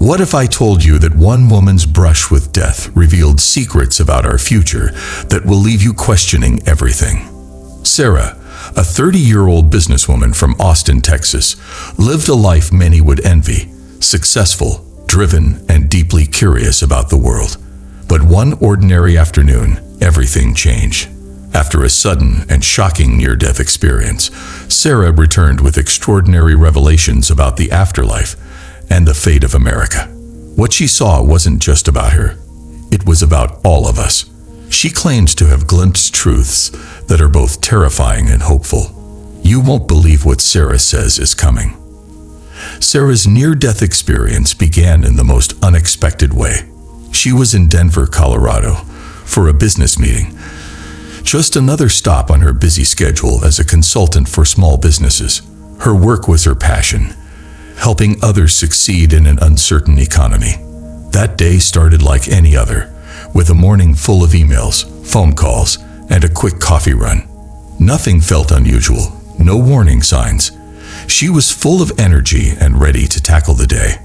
What if I told you that one woman's brush with death revealed secrets about our future that will leave you questioning everything? Sarah, a 30-year-old businesswoman from Austin, Texas, lived a life many would envy, successful, driven, and deeply curious about the world. But one ordinary afternoon, everything changed. After a sudden and shocking near-death experience, Sarah returned with extraordinary revelations about the afterlife and the fate of America. What she saw wasn't just about her. It was about all of us. She claims to have glimpsed truths that are both terrifying and hopeful. You won't believe what Sarah says is coming. Sarah's near-death experience began in the most unexpected way. She was in Denver, Colorado, for a business meeting. Just another stop on her busy schedule as a consultant for small businesses. Her work was her passion, helping others succeed in an uncertain economy. That day started like any other, with a morning full of emails, phone calls, and a quick coffee run. Nothing felt unusual, no warning signs. She was full of energy and ready to tackle the day.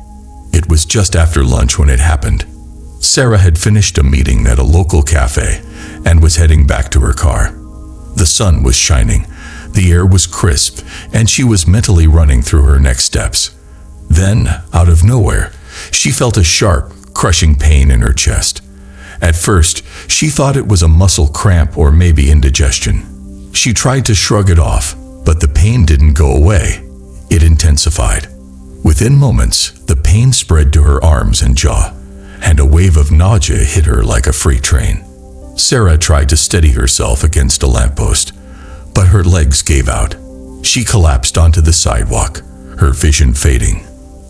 It was just after lunch when it happened. Sarah had finished a meeting at a local cafe and was heading back to her car. The sun was shining, the air was crisp, and she was mentally running through her next steps. Then, out of nowhere, she felt a sharp, crushing pain in her chest. At first, she thought it was a muscle cramp or maybe indigestion. She tried to shrug it off, but the pain didn't go away. It intensified. Within moments, the pain spread to her arms and jaw, and a wave of nausea hit her like a freight train. Sarah tried to steady herself against a lamppost, but her legs gave out. She collapsed onto the sidewalk, her vision fading.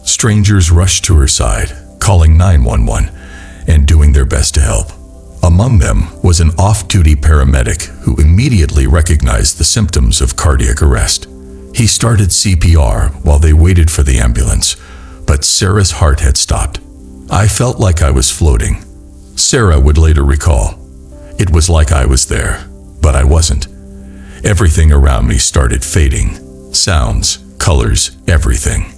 Strangers rushed to her side, calling 911 and doing their best to help. Among them was an off-duty paramedic who immediately recognized the symptoms of cardiac arrest. He started CPR while they waited for the ambulance, but Sarah's heart had stopped. I felt like I was floating. Sarah would later recall. It was like I was there, but I wasn't. Everything around me started fading. Sounds, colors, everything.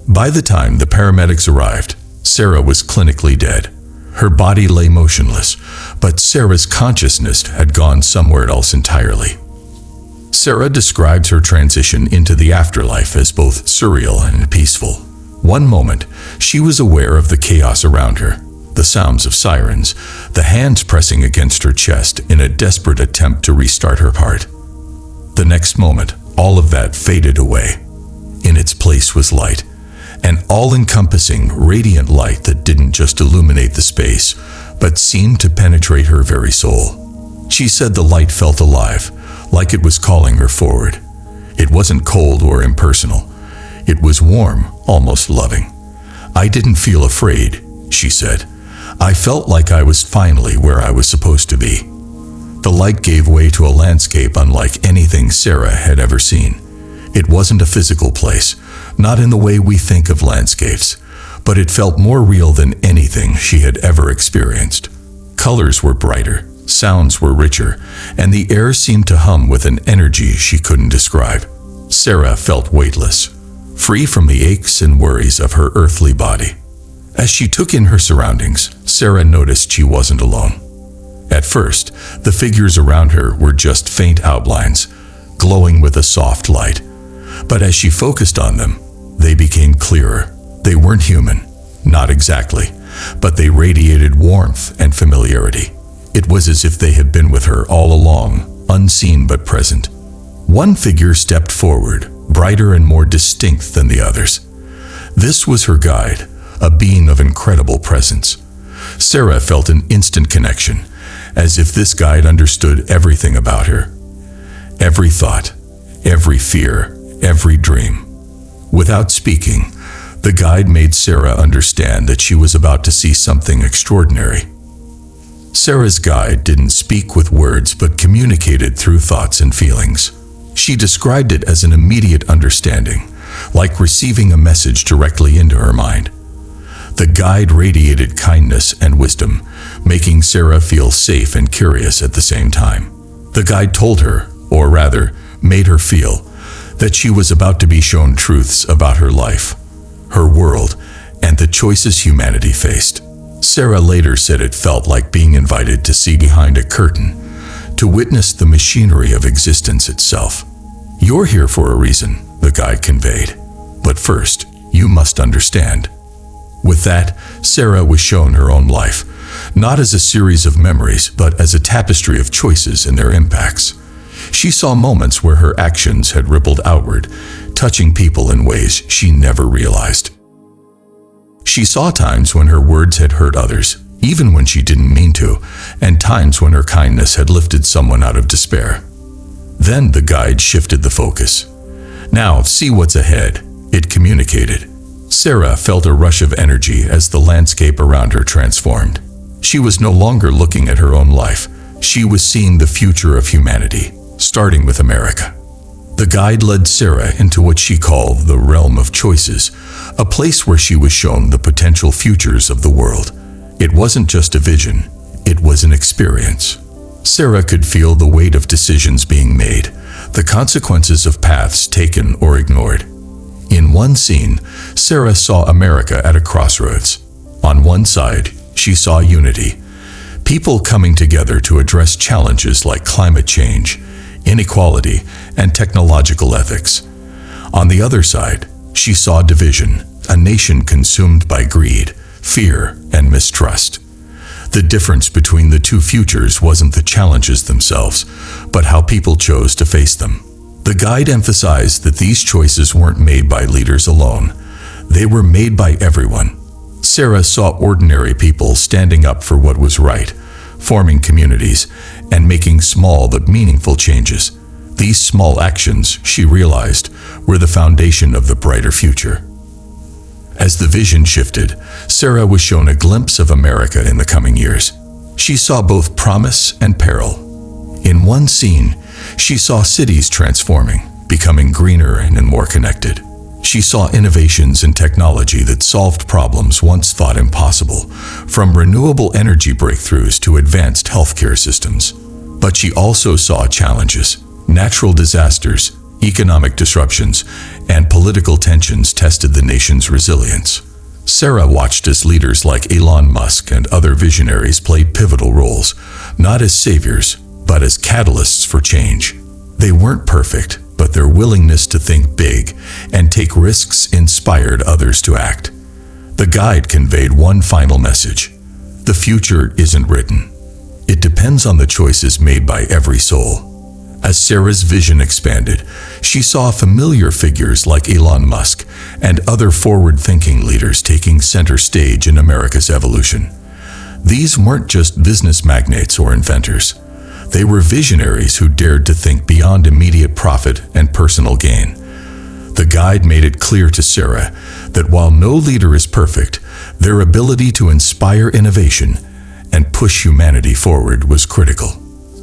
By the time the paramedics arrived, Sarah was clinically dead. Her body lay motionless, but Sarah's consciousness had gone somewhere else entirely. Sarah describes her transition into the afterlife as both surreal and peaceful. One moment, she was aware of the chaos around her, the sounds of sirens, the hands pressing against her chest in a desperate attempt to restart her heart. The next moment, all of that faded away. In its place was light, an all-encompassing, radiant light that didn't just illuminate the space, but seemed to penetrate her very soul. She said the light felt alive, like it was calling her forward. It wasn't cold or impersonal. It was warm, almost loving. I didn't feel afraid, she said. I felt like I was finally where I was supposed to be. The light gave way to a landscape unlike anything Sarah had ever seen. It wasn't a physical place, not in the way we think of landscapes, but it felt more real than anything she had ever experienced. Colors were brighter, sounds were richer, and the air seemed to hum with an energy she couldn't describe. Sarah felt weightless, free from the aches and worries of her earthly body. As she took in her surroundings, Sarah noticed she wasn't alone. At first, the figures around her were just faint outlines, glowing with a soft light. But as she focused on them, they became clearer. They weren't human, not exactly, but they radiated warmth and familiarity. It was as if they had been with her all along, unseen but present. One figure stepped forward, brighter and more distinct than the others. This was her guide, a being of incredible presence. Sarah felt an instant connection, as if this guide understood everything about her. Every thought, every fear, every dream. Without speaking, the guide made Sarah understand that she was about to see something extraordinary. Sarah's guide didn't speak with words but communicated through thoughts and feelings. She described it as an immediate understanding, like receiving a message directly into her mind. The guide radiated kindness and wisdom, making Sarah feel safe and curious at the same time. The guide told her, or rather, made her feel, that she was about to be shown truths about her life, her world, and the choices humanity faced. Sarah later said it felt like being invited to see behind a curtain, to witness the machinery of existence itself. "You're here for a reason," the guide conveyed. "But first, you must understand." With that, Sarah was shown her own life, not as a series of memories, but as a tapestry of choices and their impacts. She saw moments where her actions had rippled outward, touching people in ways she never realized. She saw times when her words had hurt others, even when she didn't mean to, and times when her kindness had lifted someone out of despair. Then the guide shifted the focus. "Now, see what's ahead," it communicated. Sarah felt a rush of energy as the landscape around her transformed. She was no longer looking at her own life. She was seeing the future of humanity, starting with America. The guide led Sarah into what she called the realm of choices, a place where she was shown the potential futures of the world. It wasn't just a vision, it was an experience. Sarah could feel the weight of decisions being made, the consequences of paths taken or ignored. In one scene, Sarah saw America at a crossroads. On one side, she saw unity, people coming together to address challenges like climate change, inequality, and technological ethics. On the other side, she saw division, a nation consumed by greed, fear, and mistrust. The difference between the two futures wasn't the challenges themselves, but how people chose to face them. The guide emphasized that these choices weren't made by leaders alone. They were made by everyone. Sarah saw ordinary people standing up for what was right, forming communities, and making small but meaningful changes. These small actions, she realized, were the foundation of the brighter future. As the vision shifted, Sarah was shown a glimpse of America in the coming years. She saw both promise and peril. In one scene, she saw cities transforming, becoming greener and more connected. She saw innovations in technology that solved problems once thought impossible, from renewable energy breakthroughs to advanced healthcare systems. But she also saw challenges. Natural disasters, economic disruptions, and political tensions tested the nation's resilience. Sarah watched as leaders like Elon Musk and other visionaries played pivotal roles, not as saviors, but as catalysts for change. They weren't perfect, but their willingness to think big and take risks inspired others to act. The guide conveyed one final message: the future isn't written. It depends on the choices made by every soul. As Sarah's vision expanded, she saw familiar figures like Elon Musk and other forward-thinking leaders taking center stage in America's evolution. These weren't just business magnates or inventors. They were visionaries who dared to think beyond immediate profit and personal gain. The guide made it clear to Sarah that while no leader is perfect, their ability to inspire innovation and push humanity forward was critical.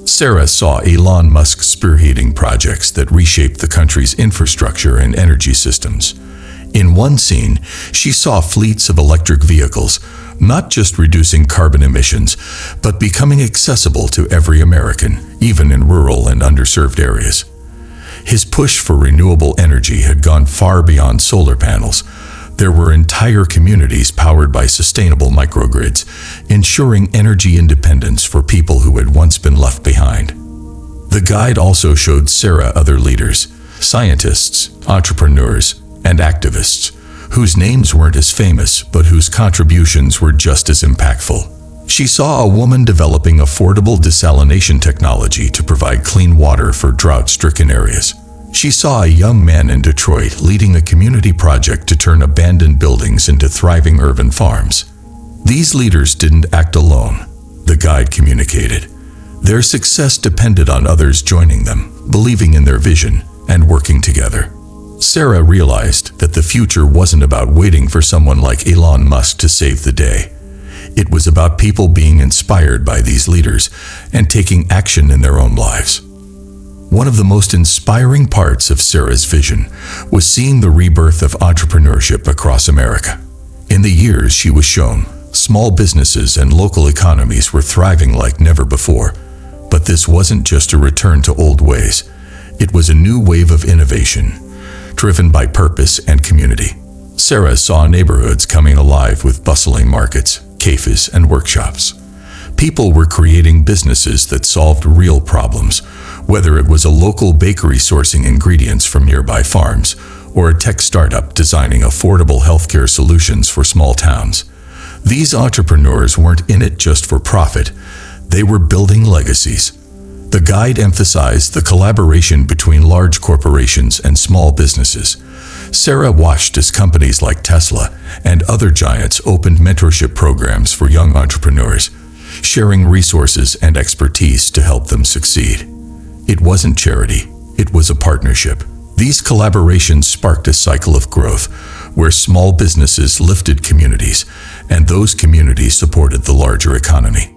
Sarah saw Elon Musk spearheading projects that reshaped the country's infrastructure and energy systems. In one scene, she saw fleets of electric vehicles, not just reducing carbon emissions, but becoming accessible to every American, even in rural and underserved areas. His push for renewable energy had gone far beyond solar panels. There were entire communities powered by sustainable microgrids, ensuring energy independence for people who had once been left behind. The guide also showed Sarah other leaders, scientists, entrepreneurs, and activists, whose names weren't as famous but whose contributions were just as impactful. She saw a woman developing affordable desalination technology to provide clean water for drought-stricken areas. She saw a young man in Detroit leading a community project to turn abandoned buildings into thriving urban farms. These leaders didn't act alone, the guide communicated. Their success depended on others joining them, believing in their vision, and working together. Sarah realized that the future wasn't about waiting for someone like Elon Musk to save the day. It was about people being inspired by these leaders and taking action in their own lives. One of the most inspiring parts of Sarah's vision was seeing the rebirth of entrepreneurship across America. In the years she was shown, small businesses and local economies were thriving like never before. But this wasn't just a return to old ways. It was a new wave of innovation, driven by purpose and community. Sarah saw neighborhoods coming alive with bustling markets, cafes, and workshops. People were creating businesses that solved real problems, whether it was a local bakery sourcing ingredients from nearby farms, or a tech startup designing affordable healthcare solutions for small towns. These entrepreneurs weren't in it just for profit. They were building legacies. The guide emphasized the collaboration between large corporations and small businesses. Sarah watched as companies like Tesla and other giants opened mentorship programs for young entrepreneurs, sharing resources and expertise to help them succeed. It wasn't charity, it was a partnership. These collaborations sparked a cycle of growth, where small businesses lifted communities, and those communities supported the larger economy.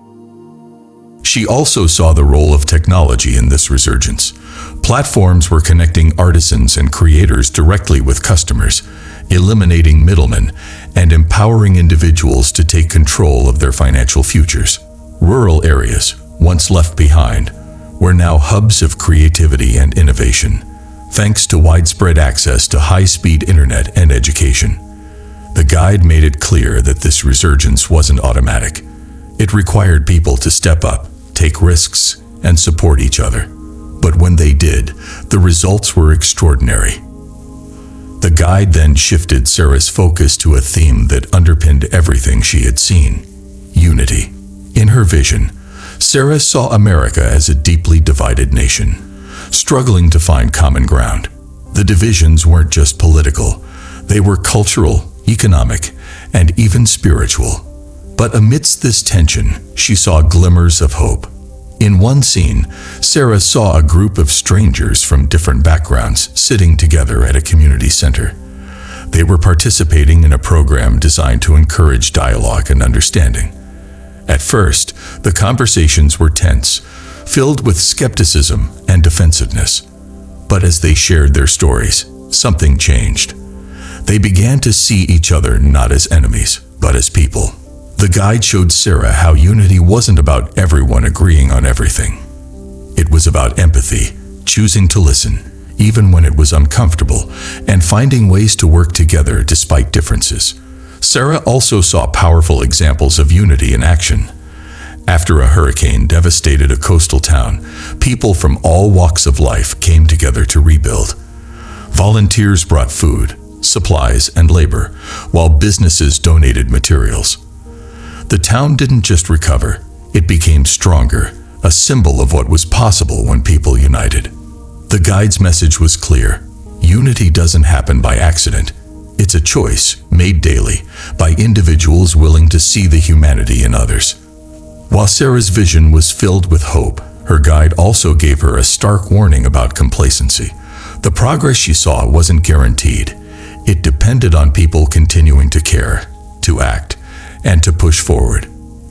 She also saw the role of technology in this resurgence. Platforms were connecting artisans and creators directly with customers, eliminating middlemen, and empowering individuals to take control of their financial futures. Rural areas, once left behind, were now hubs of creativity and innovation, thanks to widespread access to high-speed internet and education. The guide made it clear that this resurgence wasn't automatic. It required people to step up, take risks, and support each other. But when they did, the results were extraordinary. The guide then shifted Sarah's focus to a theme that underpinned everything she had seen: unity. In her vision, Sarah saw America as a deeply divided nation, struggling to find common ground. The divisions weren't just political, they were cultural, economic, and even spiritual. But amidst this tension, she saw glimmers of hope. In one scene, Sarah saw a group of strangers from different backgrounds sitting together at a community center. They were participating in a program designed to encourage dialogue and understanding. At first, the conversations were tense, filled with skepticism and defensiveness. But as they shared their stories, something changed. They began to see each other not as enemies, but as people. The guide showed Sarah how unity wasn't about everyone agreeing on everything. It was about empathy, choosing to listen, even when it was uncomfortable, and finding ways to work together despite differences. Sarah also saw powerful examples of unity in action. After a hurricane devastated a coastal town, people from all walks of life came together to rebuild. Volunteers brought food, supplies, and labor, while businesses donated materials. The town didn't just recover, it became stronger, a symbol of what was possible when people united. The guide's message was clear: unity doesn't happen by accident. It's a choice, made daily, by individuals willing to see the humanity in others. While Sarah's vision was filled with hope, her guide also gave her a stark warning about complacency. The progress she saw wasn't guaranteed. It depended on people continuing to care, to act, and to push forward.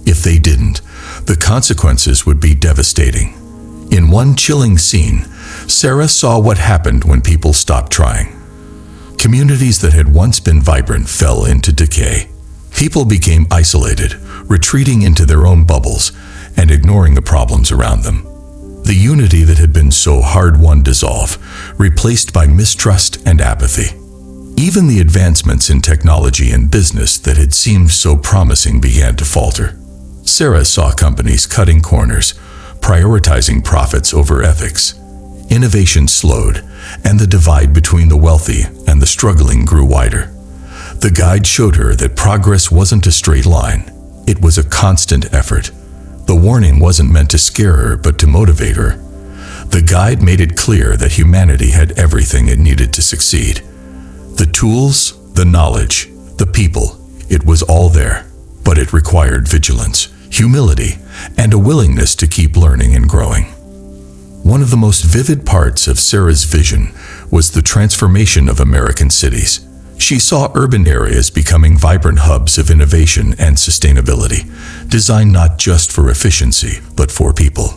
If they didn't, the consequences would be devastating. In one chilling scene, Sarah saw what happened when people stopped trying. Communities that had once been vibrant fell into decay. People became isolated, retreating into their own bubbles and ignoring the problems around them. The unity that had been so hard-won dissolved, replaced by mistrust and apathy. Even the advancements in technology and business that had seemed so promising began to falter. Sarah saw companies cutting corners, prioritizing profits over ethics. Innovation slowed, and the divide between the wealthy and the struggling grew wider. The guide showed her that progress wasn't a straight line. It was a constant effort. The warning wasn't meant to scare her, but to motivate her. The guide made it clear that humanity had everything it needed to succeed. The tools, the knowledge, the people, it was all there, but it required vigilance, humility, and a willingness to keep learning and growing. One of the most vivid parts of Sarah's vision was the transformation of American cities. She saw urban areas becoming vibrant hubs of innovation and sustainability, designed not just for efficiency, but for people.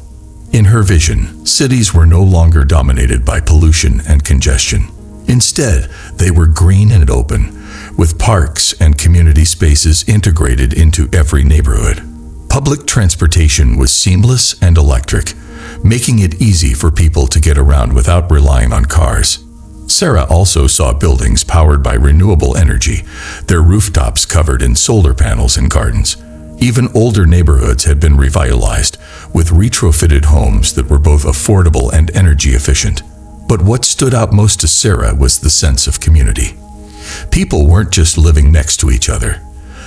In her vision, cities were no longer dominated by pollution and congestion. Instead, they were green and open, with parks and community spaces integrated into every neighborhood. Public transportation was seamless and electric, making it easy for people to get around without relying on cars. Sarah also saw buildings powered by renewable energy, their rooftops covered in solar panels and gardens. Even older neighborhoods had been revitalized, with retrofitted homes that were both affordable and energy efficient. But what stood out most to Sarah was the sense of community. People weren't just living next to each other.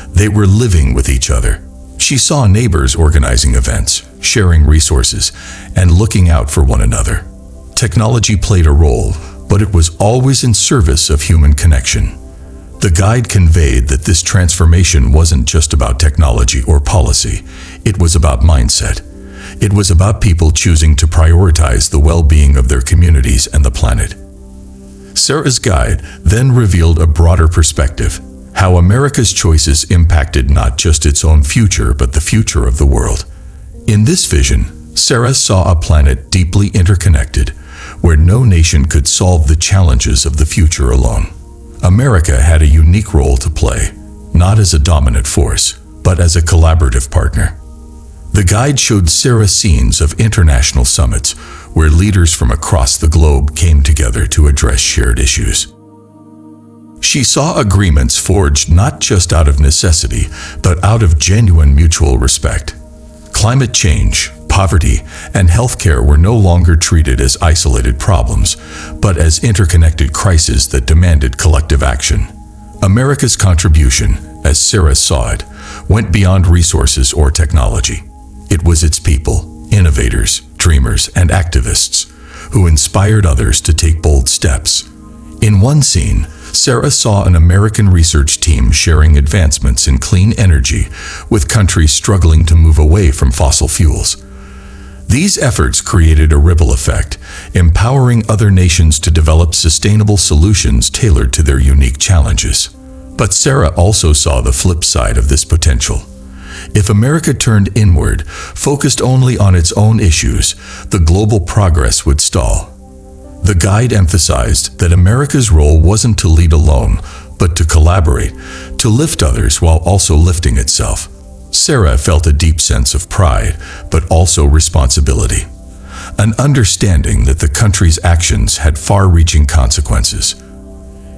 They were living with each other. She saw neighbors organizing events, sharing resources, and looking out for one another. Technology played a role, but it was always in service of human connection. The guide conveyed that this transformation wasn't just about technology or policy. It was about mindset. It was about people choosing to prioritize the well-being of their communities and the planet. Sarah's guide then revealed a broader perspective, how America's choices impacted not just its own future, but the future of the world. In this vision, Sarah saw a planet deeply interconnected, where no nation could solve the challenges of the future alone. America had a unique role to play, not as a dominant force, but as a collaborative partner. The guide showed Sarah scenes of international summits where leaders from across the globe came together to address shared issues. She saw agreements forged not just out of necessity, but out of genuine mutual respect. Climate change, poverty, and healthcare were no longer treated as isolated problems, but as interconnected crises that demanded collective action. America's contribution, as Sarah saw it, went beyond resources or technology. It was its people, innovators, dreamers, and activists, who inspired others to take bold steps. In one scene, Sarah saw an American research team sharing advancements in clean energy with countries struggling to move away from fossil fuels. These efforts created a ripple effect, empowering other nations to develop sustainable solutions tailored to their unique challenges. But Sarah also saw the flip side of this potential. If America turned inward, focused only on its own issues, the global progress would stall. The guide emphasized that America's role wasn't to lead alone, but to collaborate, to lift others while also lifting itself. Sarah felt a deep sense of pride, but also responsibility. An understanding that the country's actions had far-reaching consequences.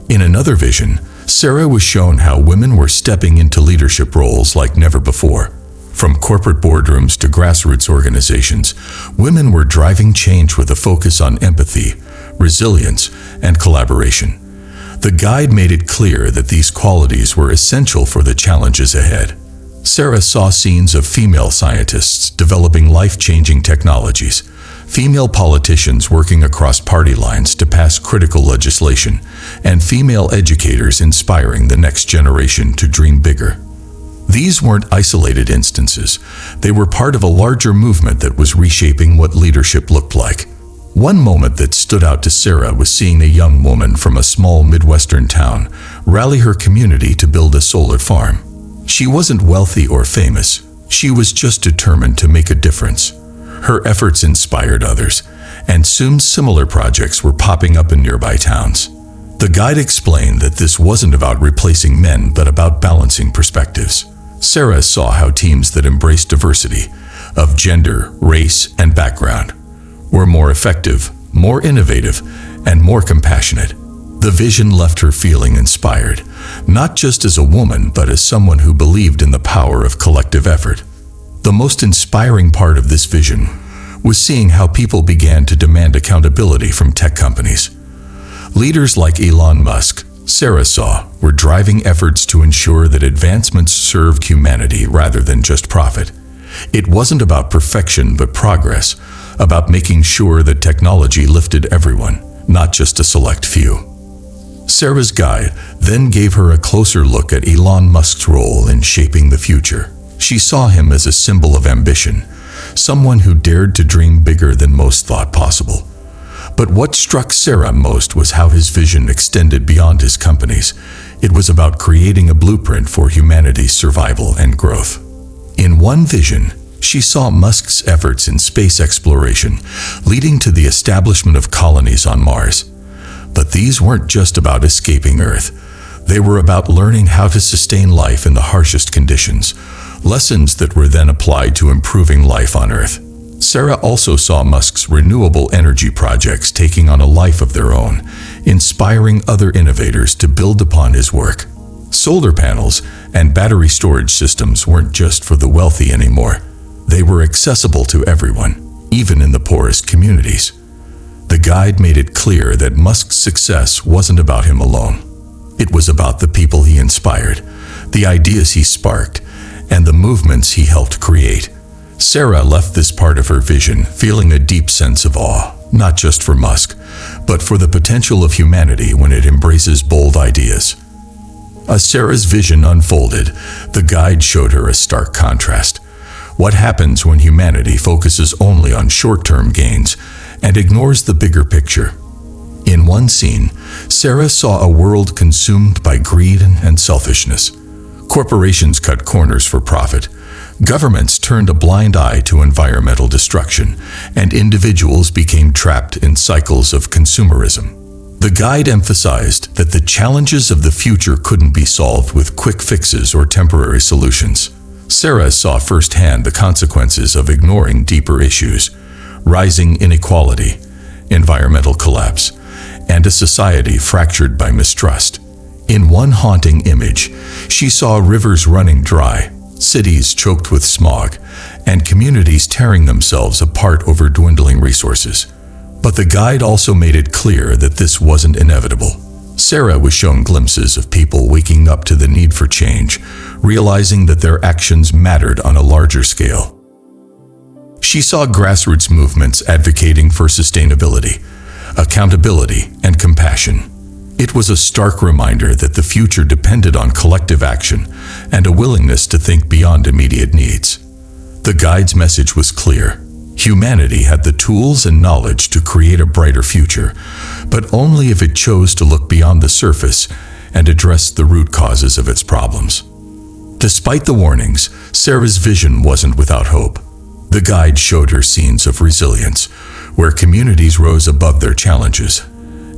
In another vision, Sarah was shown how women were stepping into leadership roles like never before. From corporate boardrooms to grassroots organizations, women were driving change with a focus on empathy, resilience, and collaboration. The guide made it clear that these qualities were essential for the challenges ahead. Sarah saw scenes of female scientists developing life-changing technologies, female politicians working across party lines to pass critical legislation, and female educators inspiring the next generation to dream bigger. These weren't isolated instances. They were part of a larger movement that was reshaping what leadership looked like. One moment that stood out to Sarah was seeing a young woman from a small Midwestern town rally her community to build a solar farm. She wasn't wealthy or famous. She was just determined to make a difference. Her efforts inspired others, and soon similar projects were popping up in nearby towns. The guide explained that this wasn't about replacing men, but about balancing perspectives. Sarah saw how teams that embraced diversity of gender, race, and background were more effective, more innovative, and more compassionate. The vision left her feeling inspired, not just as a woman, but as someone who believed in the power of collective effort. The most inspiring part of this vision was seeing how people began to demand accountability from tech companies. Leaders like Elon Musk, Sarah saw, were driving efforts to ensure that advancements served humanity rather than just profit. It wasn't about perfection but progress, about making sure that technology lifted everyone, not just a select few. Sarah's guide then gave her a closer look at Elon Musk's role in shaping the future. She saw him as a symbol of ambition, someone who dared to dream bigger than most thought possible. But what struck Sarah most was how his vision extended beyond his companies. It was about creating a blueprint for humanity's survival and growth. In one vision, she saw Musk's efforts in space exploration, leading to the establishment of colonies on Mars. But these weren't just about escaping Earth. They were about learning how to sustain life in the harshest conditions, lessons that were then applied to improving life on Earth. Sarah also saw Musk's renewable energy projects taking on a life of their own, inspiring other innovators to build upon his work. Solar panels and battery storage systems weren't just for the wealthy anymore. They were accessible to everyone, even in the poorest communities. The guide made it clear that Musk's success wasn't about him alone. It was about the people he inspired, the ideas he sparked, and the movements he helped create. Sarah left this part of her vision feeling a deep sense of awe, not just for Musk, but for the potential of humanity when it embraces bold ideas. As Sarah's vision unfolded, the guide showed her a stark contrast. What happens when humanity focuses only on short-term gains and ignores the bigger picture? In one scene, Sarah saw a world consumed by greed and selfishness. Corporations cut corners for profit. Governments turned a blind eye to environmental destruction, and individuals became trapped in cycles of consumerism. The guide emphasized that the challenges of the future couldn't be solved with quick fixes or temporary solutions. Sarah saw firsthand the consequences of ignoring deeper issues: rising inequality, environmental collapse, and a society fractured by mistrust. In one haunting image, she saw rivers running dry, cities choked with smog, and communities tearing themselves apart over dwindling resources. But the guide also made it clear that this wasn't inevitable. Sarah was shown glimpses of people waking up to the need for change, realizing that their actions mattered on a larger scale. She saw grassroots movements advocating for sustainability, accountability, and compassion. It was a stark reminder that the future depended on collective action and a willingness to think beyond immediate needs. The guide's message was clear. Humanity had the tools and knowledge to create a brighter future, but only if it chose to look beyond the surface and address the root causes of its problems. Despite the warnings, Sarah's vision wasn't without hope. The guide showed her scenes of resilience, where communities rose above their challenges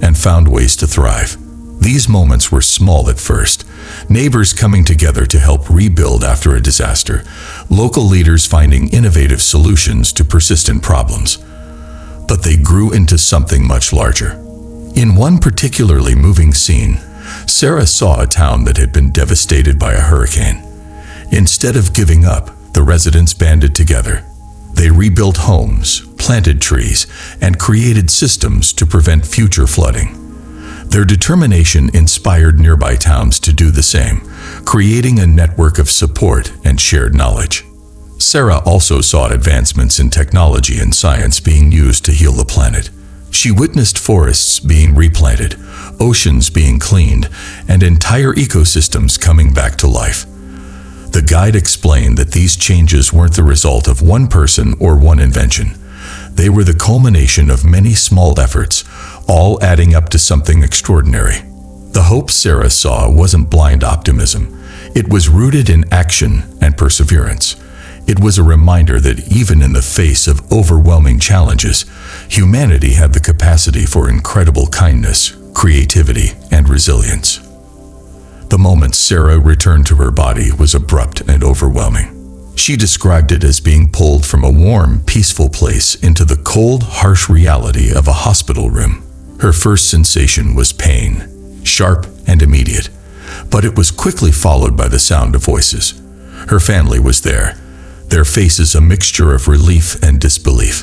and found ways to thrive. These moments were small at first: neighbors coming together to help rebuild after a disaster, local leaders finding innovative solutions to persistent problems. But they grew into something much larger. In one particularly moving scene, Sarah saw a town that had been devastated by a hurricane. Instead of giving up, the residents banded together. They rebuilt homes, planted trees, and created systems to prevent future flooding. Their determination inspired nearby towns to do the same, creating a network of support and shared knowledge. Sarah also saw advancements in technology and science being used to heal the planet. She witnessed forests being replanted, oceans being cleaned, and entire ecosystems coming back to life. The guide explained that these changes weren't the result of one person or one invention. They were the culmination of many small efforts, all adding up to something extraordinary. The hope Sarah saw wasn't blind optimism. It was rooted in action and perseverance. It was a reminder that even in the face of overwhelming challenges, humanity had the capacity for incredible kindness, creativity, and resilience. The moment Sarah returned to her body was abrupt and overwhelming. She described it as being pulled from a warm, peaceful place into the cold, harsh reality of a hospital room. Her first sensation was pain, sharp and immediate, but it was quickly followed by the sound of voices. Her family was there, their faces a mixture of relief and disbelief.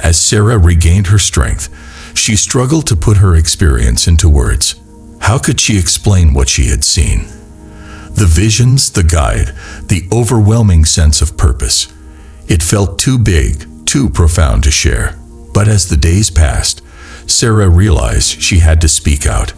As Sarah regained her strength, she struggled to put her experience into words. How could she explain what she had seen? The visions, the guide, the overwhelming sense of purpose. It felt too big, too profound to share. But as the days passed, Sarah realized she had to speak out.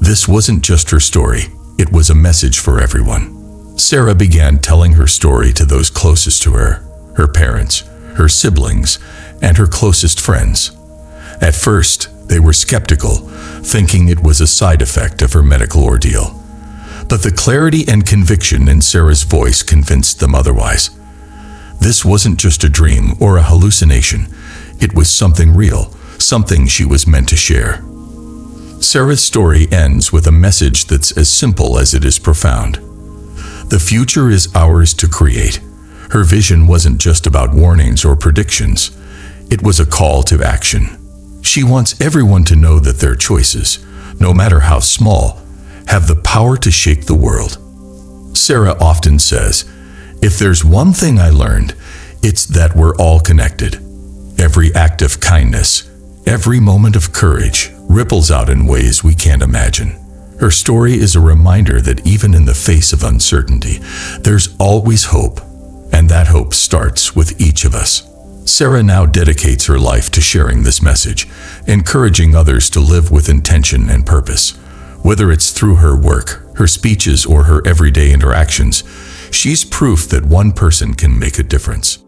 This wasn't just her story, it was a message for everyone. Sarah began telling her story to those closest to her, her parents, her siblings, and her closest friends. At first, they were skeptical, thinking it was a side effect of her medical ordeal. But the clarity and conviction in Sarah's voice convinced them otherwise. This wasn't just a dream or a hallucination. It was something real, something she was meant to share. Sarah's story ends with a message that's as simple as it is profound. The future is ours to create. Her vision wasn't just about warnings or predictions. It was a call to action. She wants everyone to know that their choices, no matter how small, have the power to shake the world. Sarah often says, "If there's one thing I learned, it's that we're all connected. Every act of kindness, every moment of courage, ripples out in ways we can't imagine." Her story is a reminder that even in the face of uncertainty, there's always hope, and that hope starts with each of us. Sarah now dedicates her life to sharing this message, encouraging others to live with intention and purpose. Whether it's through her work, her speeches, or her everyday interactions, she's proof that one person can make a difference.